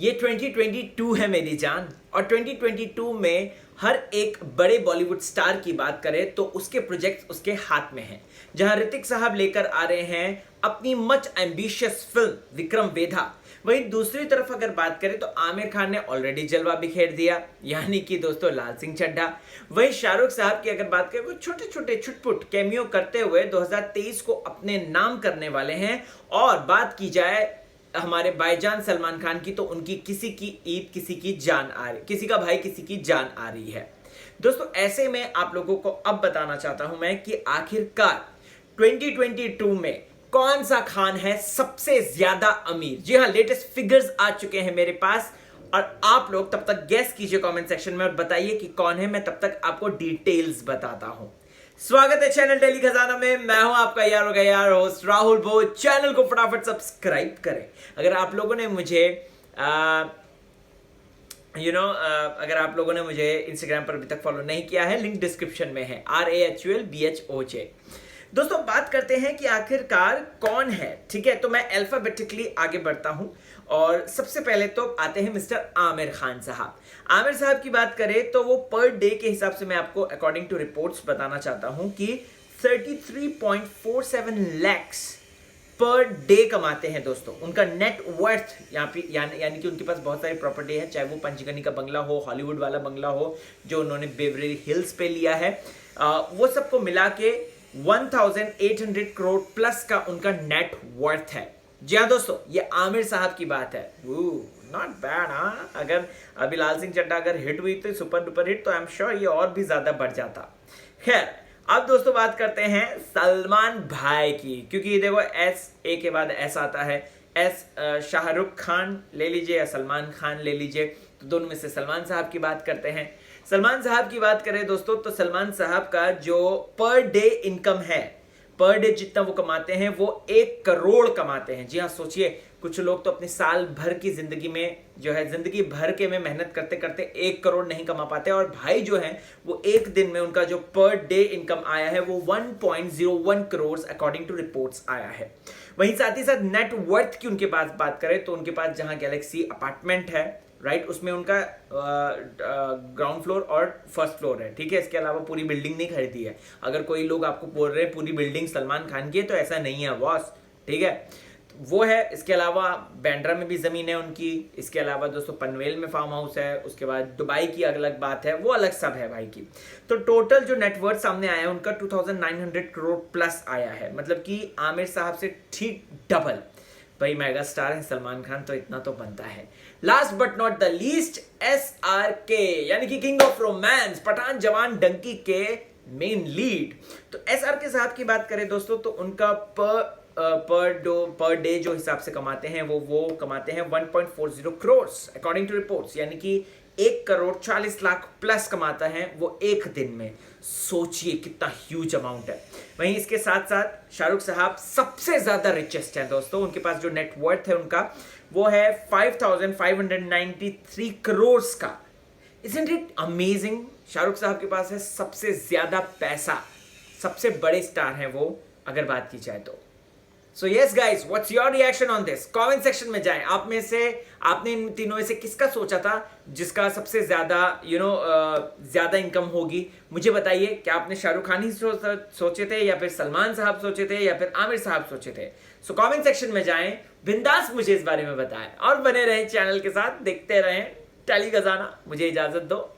ये 2022 है मेरी जान, और 2022 में हर एक बड़े बॉलीवुड स्टार की बात करें तो उसके प्रोजेक्ट्स उसके हाथ में हैं। जहां ऋतिक साहब लेकर आ रहे हैं अपनी much ambitious film Vikram Vedha, वहीं दूसरी तरफ अगर बात करें तो आमिर खान ने ऑलरेडी जलवा बिखेर दिया, यानी कि दोस्तों लाल सिंह चड्ढा। वहीं शाहरुख साहब की अगर बात करें, वो छोटे छोटे छुटपुट कैमियो करते हुए 2023 को अपने नाम करने वाले हैं। और बात की जाए हमारे भाईजान सलमान खान की, तो उनकी किसी की ईद किसी की जान आ रही, किसी का भाई किसी की जान आ रही है। दोस्तों ऐसे में आप लोगों को अब बताना चाहता हूं मैं कि आखिरकार 2022 में कौन सा खान है सबसे ज्यादा अमीर। जी हां, लेटेस्ट फिगर्स आ चुके हैं मेरे पास, और आप लोग तब तक गेस कीजिए कमेंट सेक्शन में और बताइए कि कौन है। मैं तब तक आपको डिटेल्स बताता हूं। स्वागत है चैनल डेली खजाना में। मैं हूं आपका यार होस्ट राहुल भोज। चैनल को फटाफट सब्सक्राइब करें। अगर आप लोगों ने मुझे अगर आप लोगों ने मुझे इंस्टाग्राम पर अभी तक फॉलो नहीं किया है, लिंक डिस्क्रिप्शन में है, RAHULBHOJ। दोस्तों बात करते हैं कि आखिरकार कौन है। ठीक है, तो मैं अल्फाबेटिकली आगे बढ़ता हूं और सबसे पहले तो आते हैं मिस्टर आमिर खान साहब। आमिर साहब की बात करें तो वो पर डे के हिसाब से मैं आपको अकॉर्डिंग टू रिपोर्ट्स बताना चाहता हूं कि 33.47 lakhs पर डे कमाते हैं दोस्तों। उनका नेट वर्थ यहाँ पे यानी कि उनके पास बहुत सारी प्रॉपर्टी है, चाहे वो पंचगनी का बंगला हो, हॉलीवुड वाला बंगला हो जो उन्होंने बेवरली हिल्स पे लिया है, वो सबको मिला के 1800 करोड़ प्लस का उनका नेट वर्थ है। जी हाँ दोस्तों, ये आमिर साहब की बात है। Not bad. हाँ, अगर अभी लाल सिंह चड्ढा अगर हिट हुई तो सुपर डुपर हिट, तो आई एम श्योर ये और भी ज्यादा बढ़ जाता। खैर, अब दोस्तों बात करते हैं सलमान भाई की, क्योंकि देखो एस ए के बाद एस आता है। एस शाहरुख खान ले लीजिए या सलमान खान ले लीजिए, तो दोनों में से सलमान साहब की बात करते हैं। सलमान साहब की बात करें दोस्तों तो सलमान साहब का जो पर डे इनकम है, पर डे जितना वो कमाते हैं वो 1 करोड़ कमाते हैं। जी हाँ, सोचिए, कुछ लोग तो अपने साल भर की जिंदगी में जो है, जिंदगी भर के में मेहनत करते करते 1 करोड़ नहीं कमा पाते, और भाई जो है वो एक दिन में उनका जो पर डे इनकम आया है वो 1.01 करोड़ अकॉर्डिंग टू रिपोर्ट्स आया है। वहीं साथ ही साथ नेट वर्थ की उनके पास बात करें तो उनके पास जहां गैलेक्सी अपार्टमेंट है, राइट, उसमें उनका ग्राउंड फ्लोर और फर्स्ट फ्लोर है। ठीक है, इसके अलावा पूरी बिल्डिंग नहीं खरीदी है। अगर कोई लोग आपको बोल रहे हैं पूरी बिल्डिंग सलमान खान की है, तो ऐसा नहीं है बॉस। ठीक है, वो है। इसके अलावा बैंड्रा में भी जमीन है उनकी। इसके अलावा दोस्तों पनवेल में फार्म हाउस है। उसके बाद दुबई की अलग बात है, वो अलग सब है भाई की। तो टोटल जो नेटवर्थ सामने आया है उनका 2900 करोड़ प्लस आया है, मतलब कि आमिर साहब से ठीक डबल। भाई मेगा स्टार है सलमान खान, तो इतना तो बनता है। Last but not the least, SRK यानी कि किंग ऑफ रोमांस, पठान जवान डंकी के मेन लीड। तो SRK साहब की बात करें दोस्तों तो उनका पर डे जो हिसाब से कमाते हैं वो कमाते हैं 1.40 करोड़ अकॉर्डिंग टू रिपोर्ट्स, यानी कि 1 करोड़ 40 लाख प्लस कमाता है वो एक दिन में। सोचिए कितना ह्यूज अमाउंट है। वहीं इसके साथ साथ शाहरुख साहब सबसे ज्यादा रिचेस्ट हैं दोस्तों। उनके पास जो नेट वर्थ है उनका वो है 5593 करोड़ का। Isn't it amazing? शाहरुख साहब के पास है सबसे ज्यादा पैसा, सबसे बड़े स्टार हैं वो अगर बात की जाए तो। So yes guys, what's your reaction on this? Comment section में जाएं। आप में से आपने इन तीनों में से किसका सोचा था जिसका सबसे ज्यादा ज्यादा इनकम होगी, मुझे बताइए। क्या आपने शाहरुख खान ही सोचे थे, या फिर सलमान साहब सोचे थे, या फिर आमिर साहब सोचे थे? सो कमेंट सेक्शन में जाएं, बिंदास मुझे इस बारे में बताएं, और बने रहें चैनल के साथ, देखते रहें डेली खजाना। मुझे इजाजत दो।